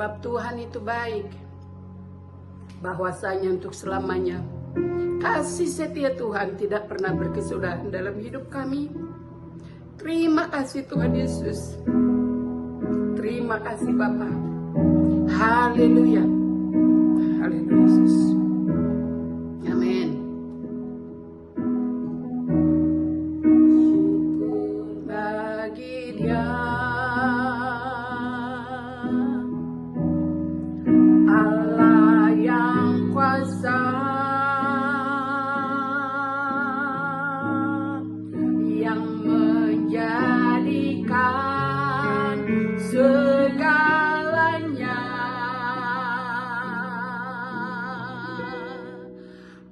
Sebab Tuhan itu baik, bahwasanya untuk selamanya. Kasih setia Tuhan tidak pernah berkesudahan dalam hidup kami. Terima kasih Tuhan Yesus. Terima kasih Bapa. Haleluya. Haleluya Yesus. Amin. Syukur bagi Dia, Allah yang kuasa, yang menjadikan segalanya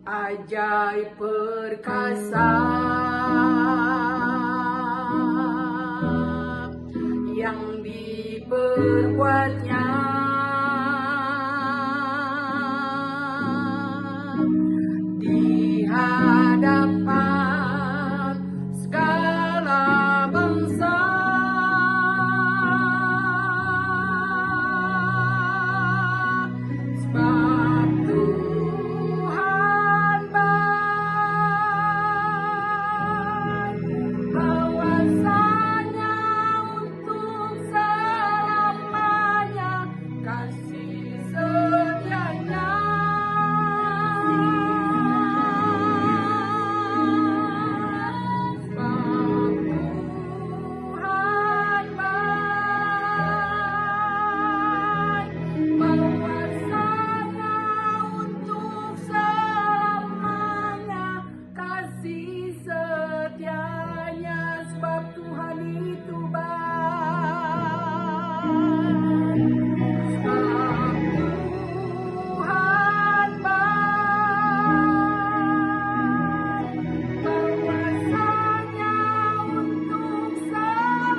ajaib perkasa, yang diperbuatnya di hadapan segala bangsa. Sebab Tuhan baik, bahwasanya untuk selamanya kasih setianya. Sebab Tuhan baik, bahwasanya untuk selamanya kasih setianya. Sebab Tuhan itu baik. Sebab Tuhan baik, bahwasanya untuk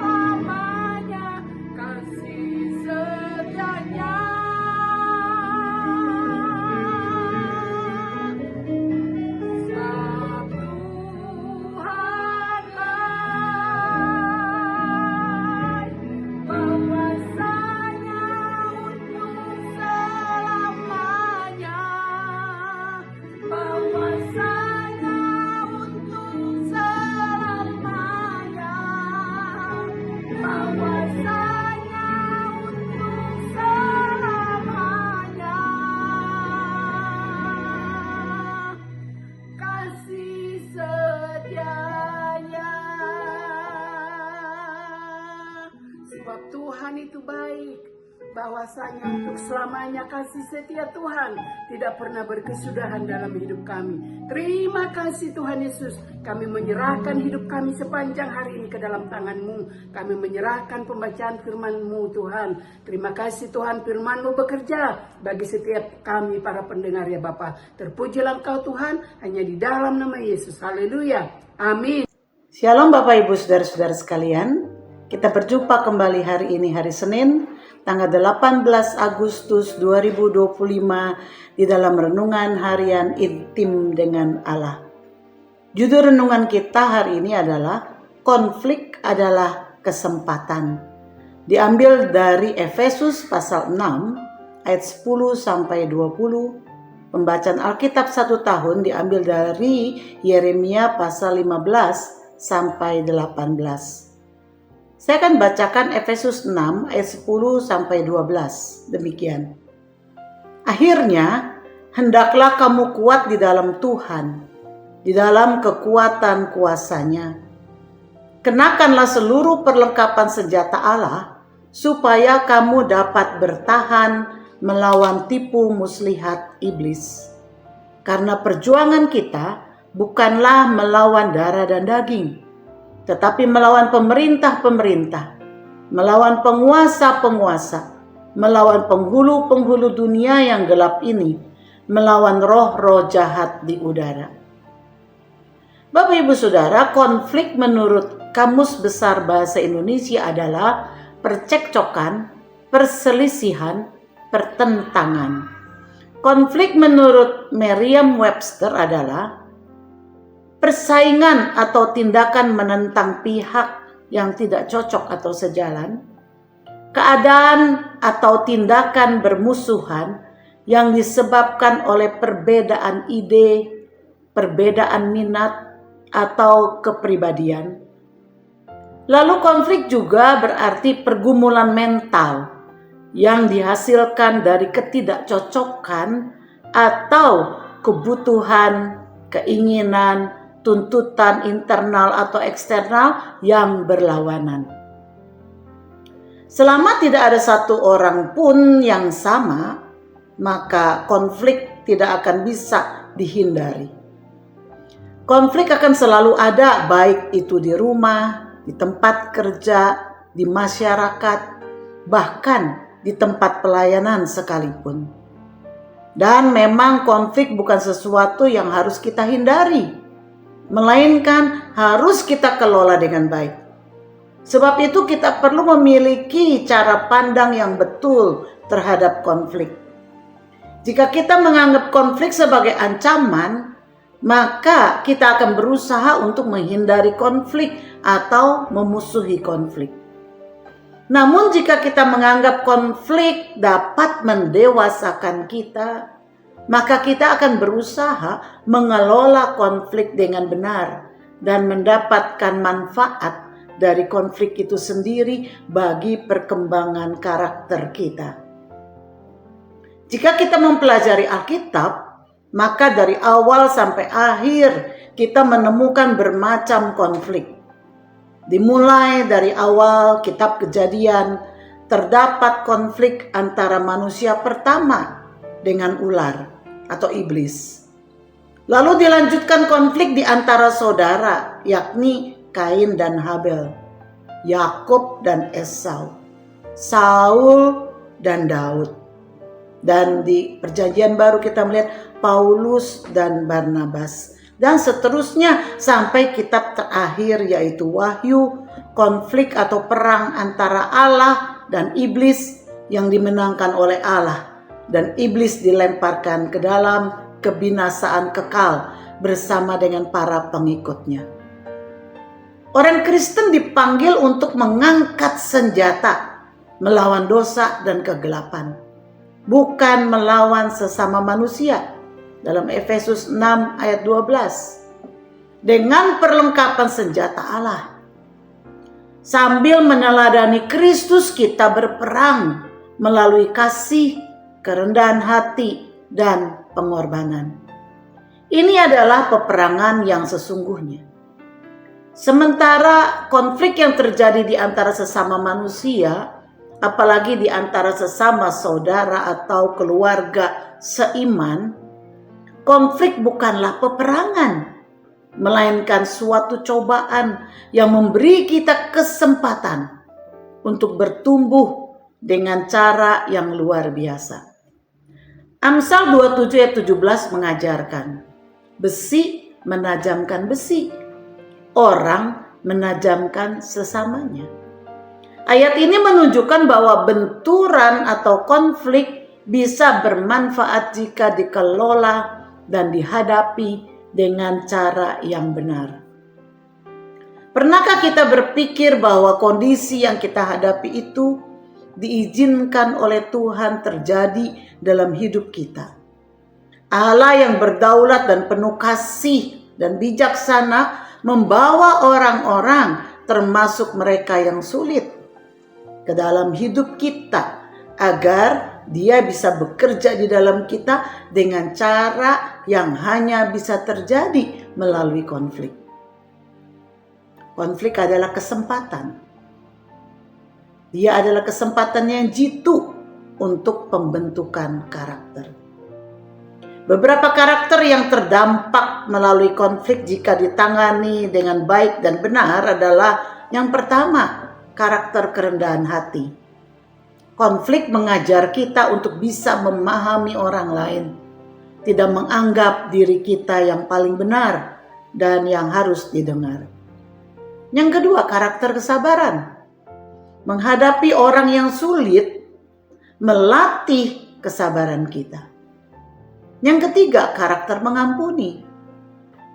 selamanya kasih setianya. Sebab Tuhan baik, bahwasanya untuk selamanya, bahwasanya untuk selamanya, bahwasanya untuk selamanya kasih setianya. Sebab Tuhan itu baik, bahwasanya untuk selamanya kasih setia Tuhan tidak pernah berkesudahan dalam hidup kami. Terima kasih Tuhan Yesus. Kami menyerahkan hidup kami sepanjang hari ini ke dalam tangan-Mu. Kami menyerahkan pembacaan firman-Mu Tuhan. Terima kasih Tuhan, firman-Mu bekerja bagi setiap kami para pendengar ya Bapa. Terpujilah Engkau Tuhan, hanya di dalam nama Yesus. Haleluya. Amin. Shalom Bapak Ibu Saudara-saudara sekalian. Kita berjumpa kembali hari ini, hari Senin, tanggal 18 Agustus 2025 di dalam renungan harian intim dengan Allah. Judul renungan kita hari ini adalah konflik adalah kesempatan. Diambil dari Efesus pasal 6 ayat 10 sampai 20. Pembacaan Alkitab 1 tahun diambil dari Yeremia pasal 15 sampai 18. Saya akan bacakan Efesus 6 ayat 10 sampai 12. Demikian. Akhirnya, hendaklah kamu kuat di dalam Tuhan, di dalam kekuatan kuasa-Nya. Kenakanlah seluruh perlengkapan senjata Allah, supaya kamu dapat bertahan melawan tipu muslihat iblis. Karena perjuangan kita bukanlah melawan darah dan daging, tetapi melawan pemerintah-pemerintah, melawan penguasa-penguasa, melawan penghulu-penghulu dunia yang gelap ini, melawan roh-roh jahat di udara. Bapak Ibu Saudara, konflik menurut Kamus Besar Bahasa Indonesia adalah percekcokan, perselisihan, pertentangan. Konflik menurut Merriam-Webster adalah persaingan atau tindakan menentang pihak yang tidak cocok atau sejalan, keadaan atau tindakan bermusuhan yang disebabkan oleh perbedaan ide, perbedaan minat, atau kepribadian. Lalu konflik juga berarti pergumulan mental yang dihasilkan dari ketidakcocokan atau kebutuhan, keinginan, tuntutan internal atau eksternal yang berlawanan. Selama tidak ada satu orang pun yang sama, maka konflik tidak akan bisa dihindari. Konflik akan selalu ada, baik itu di rumah, di tempat kerja, di masyarakat, bahkan di tempat pelayanan sekalipun. Dan memang konflik bukan sesuatu yang harus kita hindari, melainkan harus kita kelola dengan baik. Sebab itu kita perlu memiliki cara pandang yang betul terhadap konflik. Jika kita menganggap konflik sebagai ancaman, maka kita akan berusaha untuk menghindari konflik atau memusuhi konflik. Namun jika kita menganggap konflik dapat mendewasakan kita, maka kita akan berusaha mengelola konflik dengan benar dan mendapatkan manfaat dari konflik itu sendiri bagi perkembangan karakter kita. Jika kita mempelajari Alkitab, maka dari awal sampai akhir kita menemukan bermacam konflik. Dimulai dari awal kitab Kejadian, terdapat konflik antara manusia pertama dengan ular atau iblis. Lalu dilanjutkan konflik di antara saudara, yakni Kain dan Habel, Yakub dan Esau, Saul dan Daud. Dan di Perjanjian Baru kita melihat Paulus dan Barnabas. Dan seterusnya sampai kitab terakhir yaitu Wahyu, konflik atau perang antara Allah dan iblis yang dimenangkan oleh Allah. Dan iblis dilemparkan ke dalam kebinasaan kekal bersama dengan para pengikutnya. Orang Kristen dipanggil untuk mengangkat senjata melawan dosa dan kegelapan, bukan melawan sesama manusia. Dalam Efesus 6 ayat 12. Dengan perlengkapan senjata Allah. Sambil meneladani Kristus kita berperang melalui kasih, kerendahan hati, dan pengorbanan. Ini adalah peperangan yang sesungguhnya. Sementara konflik yang terjadi di antara sesama manusia, apalagi di antara sesama saudara atau keluarga seiman, konflik bukanlah peperangan, melainkan suatu cobaan yang memberi kita kesempatan untuk bertumbuh dengan cara yang luar biasa. Amsal 27 ayat 17 mengajarkan, besi menajamkan besi, orang menajamkan sesamanya. Ayat ini menunjukkan bahwa benturan atau konflik bisa bermanfaat jika dikelola dan dihadapi dengan cara yang benar. Pernahkah kita berpikir bahwa kondisi yang kita hadapi itu diizinkan oleh Tuhan terjadi dalam hidup kita? Allah yang berdaulat dan penuh kasih dan bijaksana membawa orang-orang, termasuk mereka yang sulit, ke dalam hidup kita agar Dia bisa bekerja di dalam kita dengan cara yang hanya bisa terjadi melalui konflik. Konflik adalah kesempatan. Dia adalah kesempatan yang jitu untuk pembentukan karakter. Beberapa karakter yang terdampak melalui konflik jika ditangani dengan baik dan benar adalah yang pertama, karakter kerendahan hati. Konflik mengajar kita untuk bisa memahami orang lain, tidak menganggap diri kita yang paling benar dan yang harus didengar. Yang kedua, karakter kesabaran. Menghadapi orang yang sulit melatih kesabaran kita. Yang ketiga, karakter mengampuni.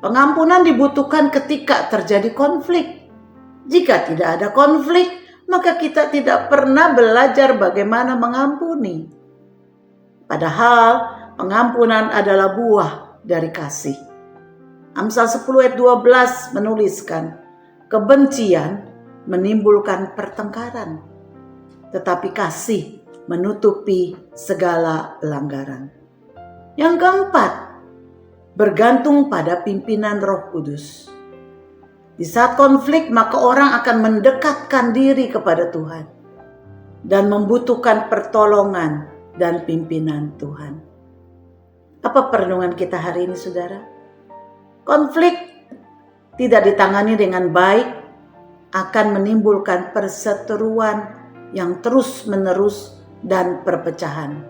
Pengampunan dibutuhkan ketika terjadi konflik. Jika tidak ada konflik, maka kita tidak pernah belajar bagaimana mengampuni. Padahal pengampunan adalah buah dari kasih. Amsal 10 ayat 12 menuliskan, kebencian menimbulkan pertengkaran, tetapi kasih menutupi segala pelanggaran. Yang keempat, bergantung pada pimpinan Roh Kudus. Di saat konflik, maka orang akan mendekatkan diri kepada Tuhan dan membutuhkan pertolongan dan pimpinan Tuhan. Apa perenungan kita hari ini, saudara? Konflik tidak ditangani dengan baik akan menimbulkan perseteruan yang terus-menerus dan perpecahan.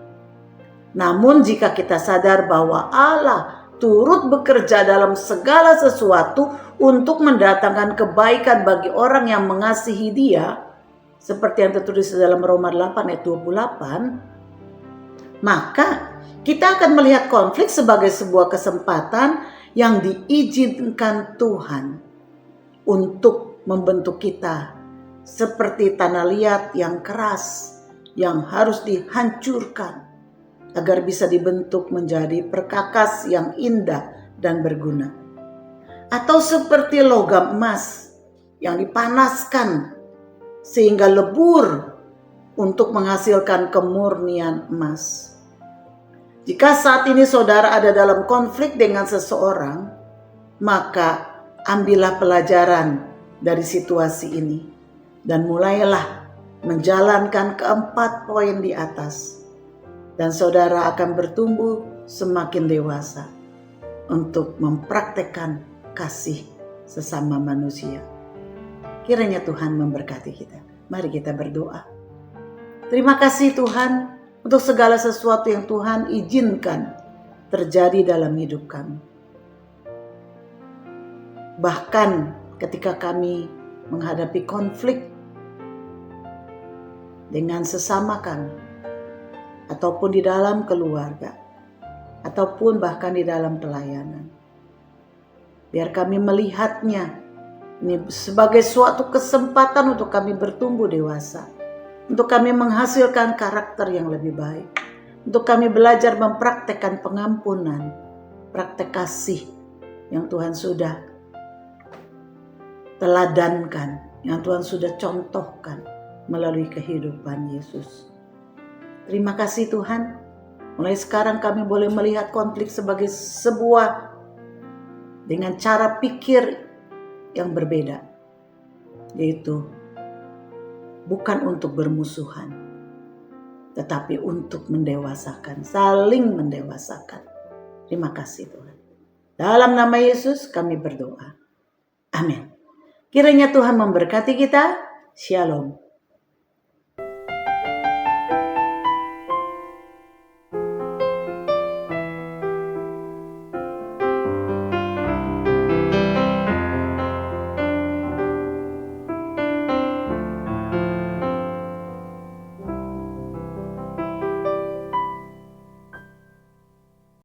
Namun jika kita sadar bahwa Allah turut bekerja dalam segala sesuatu untuk mendatangkan kebaikan bagi orang yang mengasihi Dia, seperti yang tertulis dalam Roma 8 ayat 28, maka kita akan melihat konflik sebagai sebuah kesempatan yang diizinkan Tuhan untuk membentuk kita seperti tanah liat yang keras yang harus dihancurkan agar bisa dibentuk menjadi perkakas yang indah dan berguna. Atau seperti logam emas yang dipanaskan sehingga lebur untuk menghasilkan kemurnian emas. Jika saat ini saudara ada dalam konflik dengan seseorang, maka ambillah pelajaran dari situasi ini dan mulailah menjalankan keempat poin di atas. Dan saudara akan bertumbuh semakin dewasa untuk mempraktekkan kasih sesama manusia. Kiranya Tuhan memberkati kita. Mari kita berdoa. Terima kasih Tuhan untuk segala sesuatu yang Tuhan izinkan terjadi dalam hidup kami. Bahkan ketika kami menghadapi konflik dengan sesama kami, ataupun di dalam keluarga, ataupun bahkan di dalam pelayanan. Biar kami melihatnya ini sebagai suatu kesempatan untuk kami bertumbuh dewasa, untuk kami menghasilkan karakter yang lebih baik, untuk kami belajar mempraktekkan pengampunan, praktek kasih yang Tuhan sudah teladankan, yang Tuhan sudah contohkan melalui kehidupan Yesus. Terima kasih Tuhan, mulai sekarang kami boleh melihat konflik sebagai sebuah dengan cara pikir yang berbeda, yaitu bukan untuk bermusuhan, tetapi untuk mendewasakan, saling mendewasakan. Terima kasih Tuhan. Dalam nama Yesus kami berdoa. Amin. Kiranya Tuhan memberkati kita. Shalom.